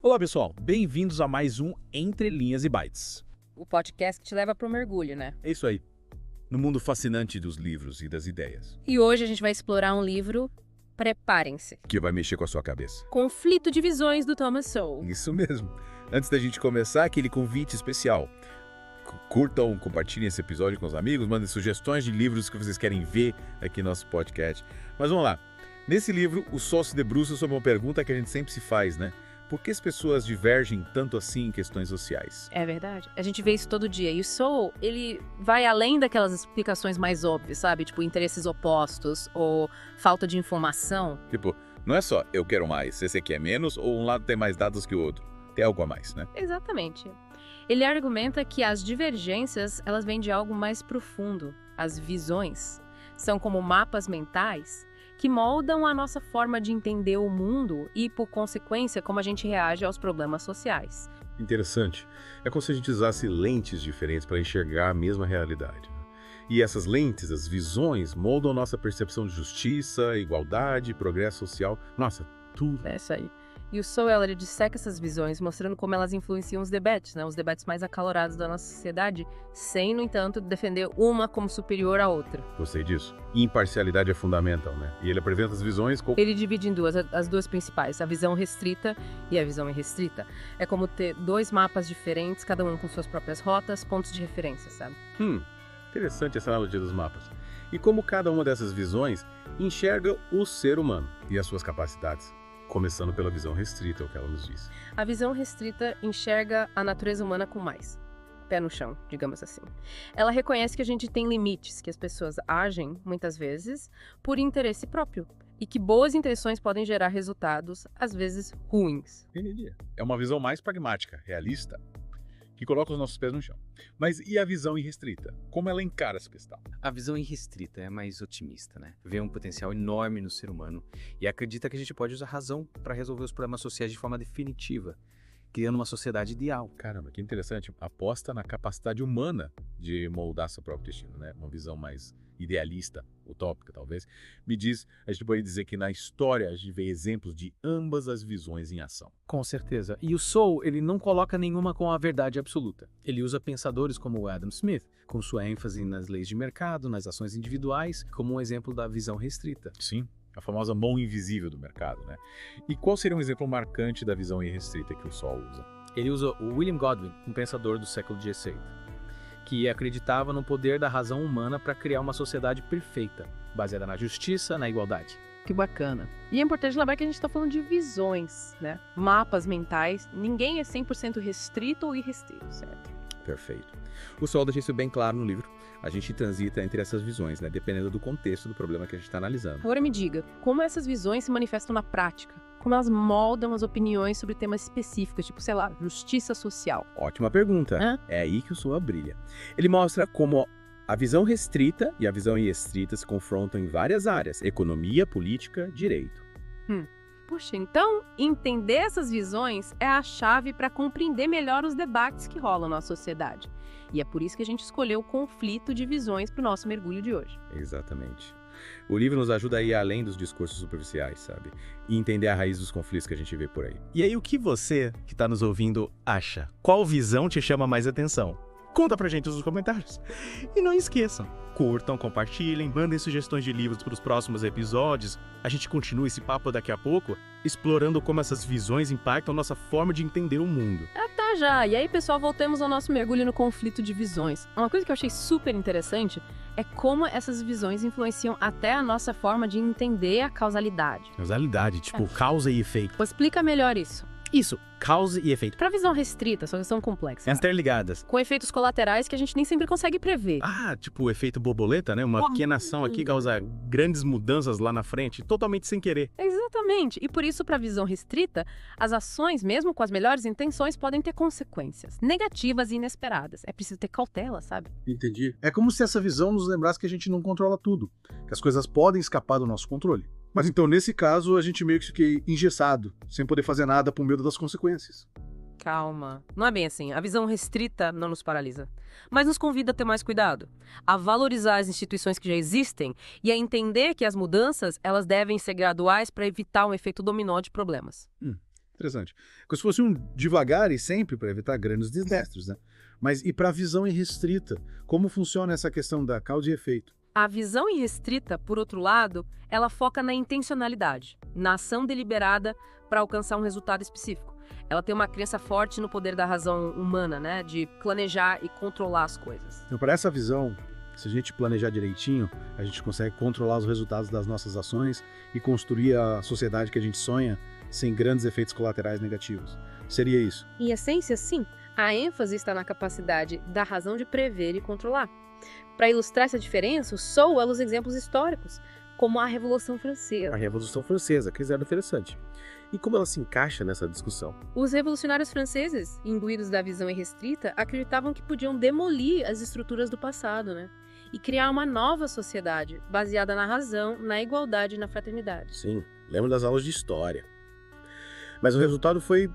Olá, pessoal. Bem-vindos a mais um Entre Linhas e Bytes. O podcast que te leva pro mergulho, né? É isso aí. No mundo fascinante dos livros e das ideias. E hoje a gente vai explorar um livro, preparem-se. Que vai mexer com a sua cabeça. Conflito de Visões, do Thomas Sowell. Isso mesmo. Antes da gente começar, aquele convite especial. Curtam, compartilhem esse episódio com os amigos, mandem sugestões de livros que vocês querem ver aqui no nosso podcast. Mas vamos lá. Nesse livro, o Sowell se debruça sobre uma pergunta que a gente sempre se faz, né? Por que as pessoas divergem tanto assim em questões sociais? É verdade. A gente vê isso todo dia. E o Sowell, ele vai além daquelas explicações mais óbvias, sabe? Tipo, interesses opostos ou falta de informação. Tipo, não é só eu quero mais, esse aqui é menos, ou um lado tem mais dados que o outro. Tem algo a mais, né? Exatamente. Ele argumenta que as divergências, elas vêm de algo mais profundo. As visões são como mapas mentais que moldam a nossa forma de entender o mundo e, por consequência, como a gente reage aos problemas sociais. Interessante. É como se a gente usasse lentes diferentes para enxergar a mesma realidade. E essas lentes, as visões, moldam a nossa percepção de justiça, igualdade, progresso social. Nossa, tudo. É isso aí. E o Sowell, ele disseca essas visões, mostrando como elas influenciam os debates, né? Os debates mais acalorados da nossa sociedade, sem, no entanto, defender uma como superior à outra. Gostei disso. E imparcialidade é fundamental, né? E ele apresenta as visões como... Ele divide em duas, as duas principais, a visão restrita e a visão irrestrita. É como ter dois mapas diferentes, cada um com suas próprias rotas, pontos de referência, sabe? Interessante essa analogia dos mapas. E como cada uma dessas visões enxerga o ser humano e as suas capacidades. Começando pela visão restrita, é o que ela nos diz. A visão restrita enxerga a natureza humana com mais pé no chão, digamos assim. Ela reconhece que a gente tem limites, que as pessoas agem, muitas vezes, por interesse próprio. E que boas intenções podem gerar resultados, às vezes, ruins. Entendi. É uma visão mais pragmática, realista, que coloca os nossos pés no chão. Mas e a visão irrestrita? Como ela encara essa questão? A visão irrestrita é mais otimista, né? Vê um potencial enorme no ser humano e acredita que a gente pode usar a razão para resolver os problemas sociais de forma definitiva, criando uma sociedade ideal. Caramba, que interessante. Aposta na capacidade humana de moldar seu próprio destino, né? Uma visão mais idealista, utópica, talvez. Me diz, a gente pode dizer que na história a gente vê exemplos de ambas as visões em ação. Com certeza. E o Sowell, ele não coloca nenhuma com a verdade absoluta. Ele usa pensadores como o Adam Smith, com sua ênfase nas leis de mercado, nas ações individuais, como um exemplo da visão restrita. Sim, a famosa mão invisível do mercado, né? E qual seria um exemplo marcante da visão irrestrita que o Sowell usa? Ele usa o William Godwin, um pensador do século XVIII, que acreditava no poder da razão humana para criar uma sociedade perfeita, baseada na justiça, na igualdade. Que bacana. E é importante lembrar que a gente está falando de visões, né? Mapas mentais. Ninguém é 100% restrito ou irrestrito, certo? Perfeito. O Sowell deixa isso bem claro no livro. A gente transita entre essas visões, né? Dependendo do contexto do problema que a gente está analisando. Agora me diga, como essas visões se manifestam na prática? Como elas moldam as opiniões sobre temas específicos, tipo, sei lá, justiça social? Ótima pergunta. Hã? É aí que o Sowell brilha. Ele mostra como a visão restrita e a visão irrestrita se confrontam em várias áreas: economia, política, direito. Puxa, então entender essas visões é a chave para compreender melhor os debates que rolam na sociedade. E é por isso que a gente escolheu o conflito de visões para o nosso mergulho de hoje. Exatamente. O livro nos ajuda a ir além dos discursos superficiais, sabe? E entender a raiz dos conflitos que a gente vê por aí. E aí, o que você, que está nos ouvindo, acha? Qual visão te chama mais atenção? Conta pra gente nos comentários. E não esqueçam, curtam, compartilhem, mandem sugestões de livros para os próximos episódios. A gente continua esse papo daqui a pouco, explorando como essas visões impactam nossa forma de entender o mundo. Tá já. E aí, pessoal, voltemos ao nosso mergulho no conflito de visões. Uma coisa que eu achei super interessante é como essas visões influenciam até a nossa forma de entender a causalidade. Causalidade, tipo causa e efeito. Explica melhor isso. Isso, causa e efeito. Para visão restrita, são questão complexa. Interligadas. Com efeitos colaterais que a gente nem sempre consegue prever. Ah, tipo o efeito borboleta, né? Uma pequena ação aqui causa grandes mudanças lá na frente, totalmente sem querer. Exatamente. E por isso, para visão restrita, as ações, mesmo com as melhores intenções, podem ter consequências negativas e inesperadas. É preciso ter cautela, sabe? Entendi. É como se essa visão nos lembrasse que a gente não controla tudo, que as coisas podem escapar do nosso controle. Mas então, nesse caso, a gente meio que fica engessado, sem poder fazer nada por medo das consequências. Calma. Não é bem assim. A visão restrita não nos paralisa, mas nos convida a ter mais cuidado, a valorizar as instituições que já existem e a entender que as mudanças elas devem ser graduais para evitar um efeito dominó de problemas. Interessante. Como se fosse um devagar e sempre para evitar grandes desastres, né? Mas e para a visão irrestrita, como funciona essa questão da causa e efeito? A visão irrestrita, por outro lado, ela foca na intencionalidade, na ação deliberada para alcançar um resultado específico. Ela tem uma crença forte no poder da razão humana, né, de planejar e controlar as coisas. Então, para essa visão, se a gente planejar direitinho, a gente consegue controlar os resultados das nossas ações e construir a sociedade que a gente sonha sem grandes efeitos colaterais negativos. Seria isso? Em essência, sim. A ênfase está na capacidade da razão de prever e controlar. Para ilustrar essa diferença, o Sowell usa os exemplos históricos, como a Revolução Francesa. A Revolução Francesa, que era interessante. E como ela se encaixa nessa discussão? Os revolucionários franceses, imbuídos da visão irrestrita, acreditavam que podiam demolir as estruturas do passado, né? E criar uma nova sociedade, baseada na razão, na igualdade e na fraternidade. Sim, lembro das aulas de história. Mas o resultado foi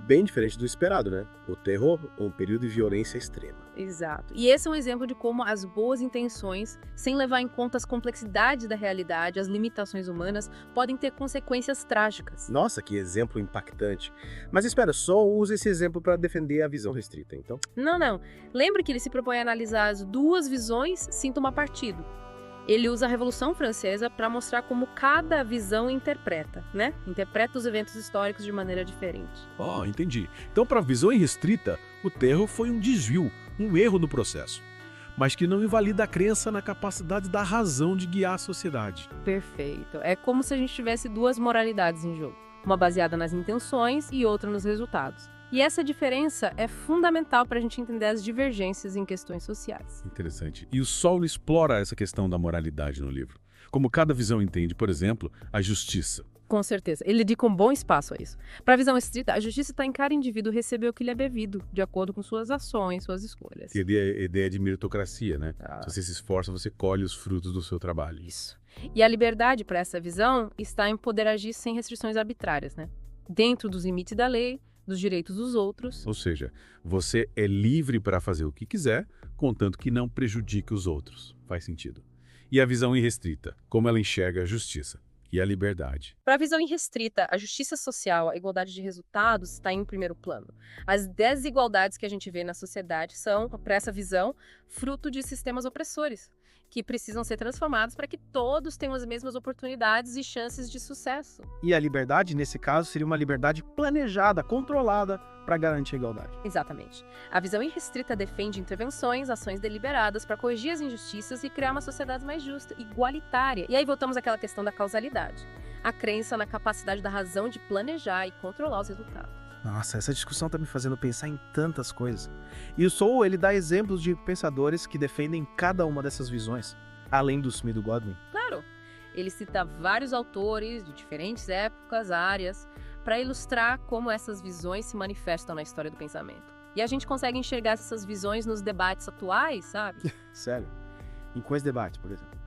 bem diferente do esperado, né? O terror, um período de violência extrema. Exato. E esse é um exemplo de como as boas intenções, sem levar em conta as complexidades da realidade, as limitações humanas, podem ter consequências trágicas. Nossa, que exemplo impactante. Mas espera, só usa esse exemplo para defender a visão restrita, então? Não. Lembre que ele se propõe a analisar as duas visões sem tomar partido. Ele usa a Revolução Francesa para mostrar como cada visão interpreta, né? Interpreta os eventos históricos de maneira diferente. Entendi. Então, para a visão irrestrita, o terror foi um desvio, um erro no processo, mas que não invalida a crença na capacidade da razão de guiar a sociedade. Perfeito. É como se a gente tivesse duas moralidades em jogo. Uma baseada nas intenções e outra nos resultados. E essa diferença é fundamental para a gente entender as divergências em questões sociais. Interessante. E o Sowell explora essa questão da moralidade no livro. Como cada visão entende, por exemplo, a justiça. Com certeza. Ele dedica um bom espaço a isso. Para a visão estrita, a justiça está em cada indivíduo receber o que lhe é devido, de acordo com suas ações, suas escolhas. Que ideia de meritocracia, né? Ah. Se você se esforça, você colhe os frutos do seu trabalho. Isso. E a liberdade para essa visão está em poder agir sem restrições arbitrárias, né? Dentro dos limites da lei, dos direitos dos outros. Ou seja, você é livre para fazer o que quiser, contanto que não prejudique os outros. Faz sentido. E a visão irrestrita, como ela enxerga a justiça e a liberdade. Para a visão irrestrita, a justiça social, a igualdade de resultados está em primeiro plano. As desigualdades que a gente vê na sociedade são, para essa visão, fruto de sistemas opressores, que precisam ser transformados para que todos tenham as mesmas oportunidades e chances de sucesso. E a liberdade, nesse caso, seria uma liberdade planejada, controlada, para garantir a igualdade. Exatamente. A visão irrestrita defende intervenções, ações deliberadas para corrigir as injustiças e criar uma sociedade mais justa, igualitária. E aí voltamos àquela questão da causalidade. A crença na capacidade da razão de planejar e controlar os resultados. Nossa, essa discussão tá me fazendo pensar em tantas coisas. E o Sowell, ele dá exemplos de pensadores que defendem cada uma dessas visões, além do Smith e do Godwin. Claro, ele cita vários autores de diferentes épocas, áreas, para ilustrar como essas visões se manifestam na história do pensamento. E a gente consegue enxergar essas visões nos debates atuais, sabe? Sério? Em quais debates, por exemplo?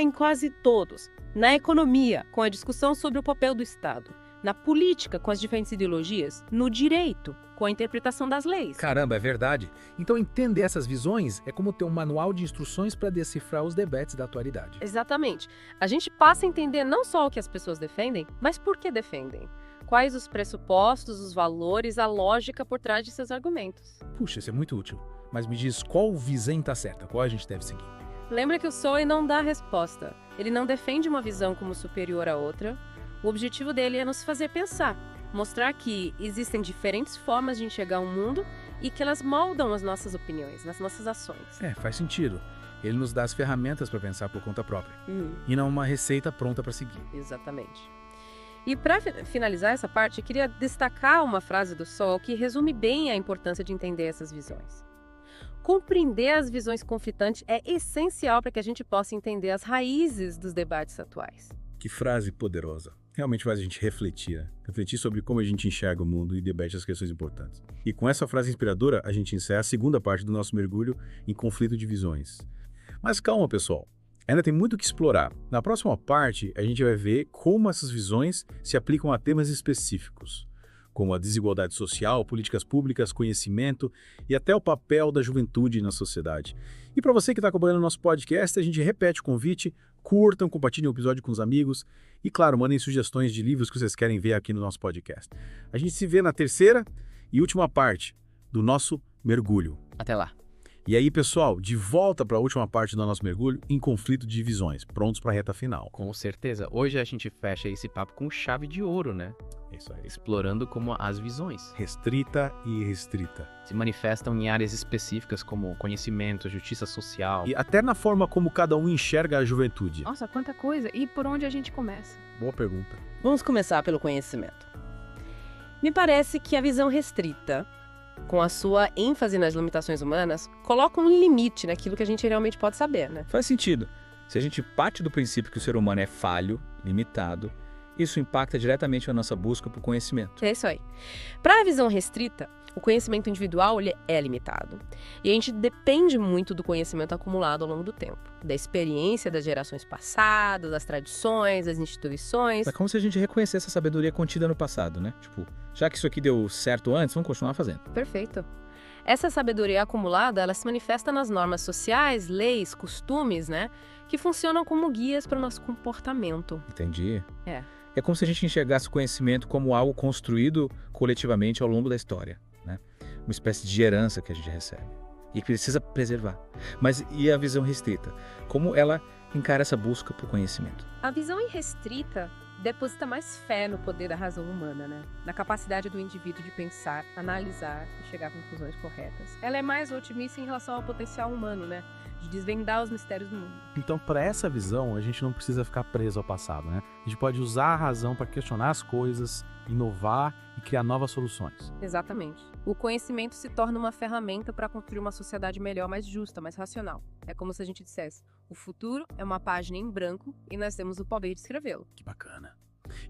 Em quase todos. Na economia, com a discussão sobre o papel do Estado. Na política, com as diferentes ideologias. No direito, com a interpretação das leis. Caramba, é verdade. Então entender essas visões é como ter um manual de instruções para decifrar os debates da atualidade. Exatamente. A gente passa a entender não só o que as pessoas defendem, mas por que defendem. Quais os pressupostos, os valores, a lógica por trás de seus argumentos. Puxa, isso é muito útil. Mas me diz qual visão está certa, qual a gente deve seguir. Lembra que o Sowell não dá a resposta. Ele não defende uma visão como superior à outra. O objetivo dele é nos fazer pensar, mostrar que existem diferentes formas de enxergar o mundo e que elas moldam as nossas opiniões, as nossas ações. Faz sentido. Ele nos dá as ferramentas para pensar por conta própria. E não uma receita pronta para seguir. Exatamente. E para finalizar essa parte, eu queria destacar uma frase do Sowell que resume bem a importância de entender essas visões. Compreender as visões conflitantes é essencial para que a gente possa entender as raízes dos debates atuais. Que frase poderosa. Realmente faz a gente refletir, né? Refletir sobre como a gente enxerga o mundo e debate as questões importantes. E com essa frase inspiradora, a gente encerra a segunda parte do nosso mergulho em conflito de visões. Mas calma, pessoal. Ainda tem muito o que explorar. Na próxima parte, a gente vai ver como essas visões se aplicam a temas específicos, como a desigualdade social, políticas públicas, conhecimento e até o papel da juventude na sociedade. E para você que está acompanhando o nosso podcast, a gente repete o convite, curtam, compartilhem o episódio com os amigos e, claro, mandem sugestões de livros que vocês querem ver aqui no nosso podcast. A gente se vê na terceira e última parte do nosso mergulho. Até lá. E aí, pessoal, de volta para a última parte do nosso mergulho em conflito de visões, prontos para a reta final. Com certeza. Hoje a gente fecha esse papo com chave de ouro, né? Isso aí. Explorando como as visões Restrita e irrestrita. se manifestam em áreas específicas como conhecimento, justiça social. E até na forma como cada um enxerga a juventude. Nossa, quanta coisa! E por onde a gente começa? Boa pergunta. Vamos começar pelo conhecimento. Me parece que a visão restrita, com a sua ênfase nas limitações humanas, coloca um limite naquilo que a gente realmente pode saber, né? Faz sentido. Se a gente parte do princípio que o ser humano é falho, limitado, isso impacta diretamente a nossa busca por conhecimento. É isso aí. Para a visão restrita, o conhecimento individual ele é limitado. E a gente depende muito do conhecimento acumulado ao longo do tempo. Da experiência das gerações passadas, das tradições, das instituições. É como se a gente reconhecesse a sabedoria contida no passado, né? Tipo, já que isso aqui deu certo antes, vamos continuar fazendo. Perfeito. Essa sabedoria acumulada, ela se manifesta nas normas sociais, leis, costumes, né? Que funcionam como guias para o nosso comportamento. Entendi. É como se a gente enxergasse o conhecimento como algo construído coletivamente ao longo da história, né? Uma espécie de herança que a gente recebe e que precisa preservar. Mas e a visão restrita? Como ela encara essa busca por conhecimento? A visão irrestrita deposita mais fé no poder da razão humana, né? Na capacidade do indivíduo de pensar, analisar e chegar a conclusões corretas. Ela é mais otimista em relação ao potencial humano, né? De desvendar os mistérios do mundo. Então, para essa visão, a gente não precisa ficar preso ao passado, né? A gente pode usar a razão para questionar as coisas, inovar e criar novas soluções. Exatamente. O conhecimento se torna uma ferramenta para construir uma sociedade melhor, mais justa, mais racional. É como se a gente dissesse, o futuro é uma página em branco e nós temos o poder de escrevê-lo. Que bacana.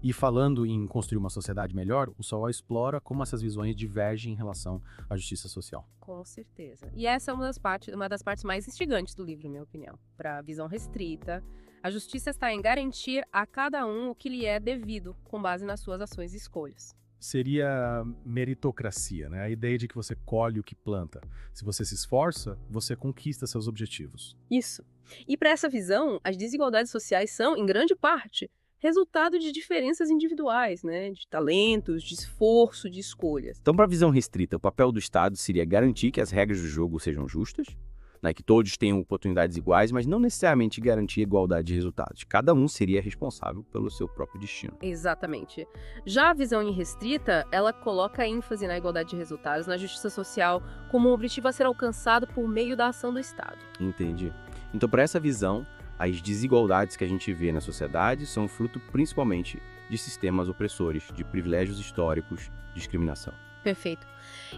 E falando em construir uma sociedade melhor, o Sowell explora como essas visões divergem em relação à justiça social. Com certeza. E essa é uma das partes mais instigantes do livro, na minha opinião. Para a visão restrita, a justiça está em garantir a cada um o que lhe é devido, com base nas suas ações e escolhas. Seria meritocracia, né? A ideia de que você colhe o que planta. Se você se esforça, você conquista seus objetivos. isso. E para essa visão, as desigualdades sociais são, em grande parte, resultado de diferenças individuais, né? De talentos, de esforço, de escolhas. Então, para a visão restrita, o papel do Estado seria garantir que as regras do jogo sejam justas, né, que todos tenham oportunidades iguais, mas não necessariamente garantir igualdade de resultados. Cada um seria responsável pelo seu próprio destino. Exatamente. Já a visão irrestrita, ela coloca ênfase na igualdade de resultados, na justiça social, como um objetivo a ser alcançado por meio da ação do Estado. Entendi. Então, para essa visão, as desigualdades que a gente vê na sociedade são fruto principalmente de sistemas opressores, de privilégios históricos, discriminação. Perfeito.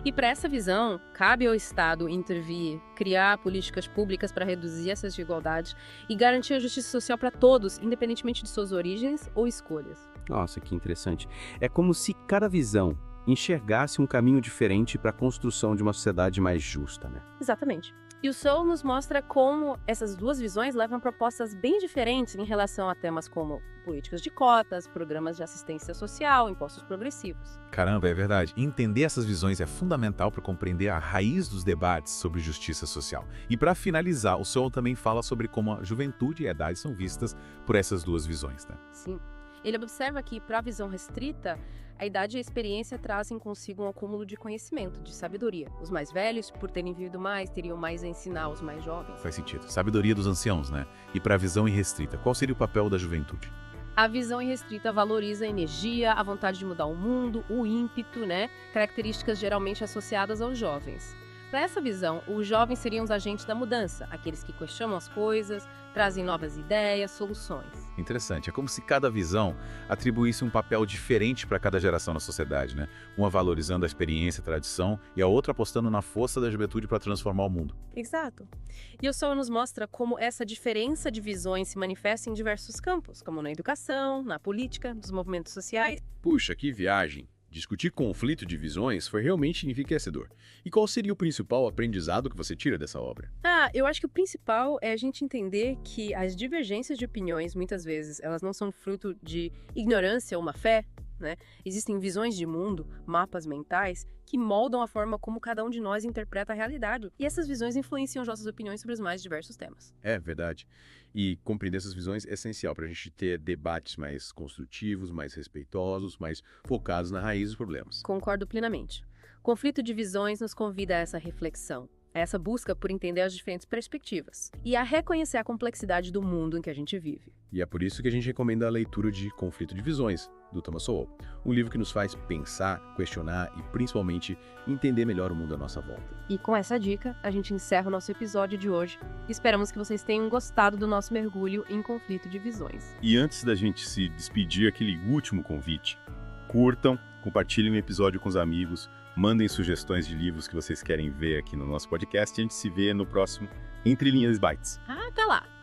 E para essa visão, cabe ao Estado intervir, criar políticas públicas para reduzir essas desigualdades e garantir a justiça social para todos, independentemente de suas origens ou escolhas. Nossa, que interessante. É como se cada visão enxergasse um caminho diferente para a construção de uma sociedade mais justa, né? Exatamente. E o Sowell nos mostra como essas duas visões levam propostas bem diferentes em relação a temas como políticas de cotas, programas de assistência social, impostos progressivos. Caramba, é verdade. Entender essas visões é fundamental para compreender a raiz dos debates sobre justiça social. E para finalizar, o Sowell também fala sobre como a juventude e a idade são vistas por essas duas visões, né? Sim. Ele observa que, para a visão restrita, a idade e a experiência trazem consigo um acúmulo de conhecimento, de sabedoria. Os mais velhos, por terem vivido mais, teriam mais a ensinar aos mais jovens. Faz sentido. Sabedoria dos anciãos, né? E para a visão irrestrita, qual seria o papel da juventude? A visão irrestrita valoriza a energia, a vontade de mudar o mundo, o ímpeto, né? Características geralmente associadas aos jovens. Para essa visão, os jovens seriam os agentes da mudança, aqueles que questionam as coisas, trazem novas ideias, soluções. Interessante. É como se cada visão atribuísse um papel diferente para cada geração na sociedade, né? Uma valorizando a experiência, a tradição, e a outra apostando na força da juventude para transformar o mundo. Exato. E o Sowell nos mostra como essa diferença de visões se manifesta em diversos campos, como na educação, na política, nos movimentos sociais. Puxa, que viagem! Discutir conflito de visões foi realmente enriquecedor. E qual seria o principal aprendizado que você tira dessa obra? Eu acho que o principal é a gente entender que as divergências de opiniões, muitas vezes, elas não são fruto de ignorância ou má fé, né? Existem visões de mundo, mapas mentais, que moldam a forma como cada um de nós interpreta a realidade. E essas visões influenciam as nossas opiniões sobre os mais diversos temas. É verdade. E compreender essas visões é essencial para a gente ter debates mais construtivos, mais respeitosos, mais focados na raiz dos problemas. Concordo plenamente. O conflito de visões nos convida a essa reflexão, a essa busca por entender as diferentes perspectivas e a reconhecer a complexidade do mundo em que a gente vive. E é por isso que a gente recomenda a leitura de Conflito de Visões, do Thomas Sowell. Um livro que nos faz pensar, questionar e, principalmente, entender melhor o mundo à nossa volta. E com essa dica, a gente encerra o nosso episódio de hoje. Esperamos que vocês tenham gostado do nosso mergulho em Conflito de Visões. E antes da gente se despedir, aquele último convite. Curtam, compartilhem o episódio com os amigos, mandem sugestões de livros que vocês querem ver aqui no nosso podcast e a gente se vê no próximo Entre Linhas Bytes. Até lá!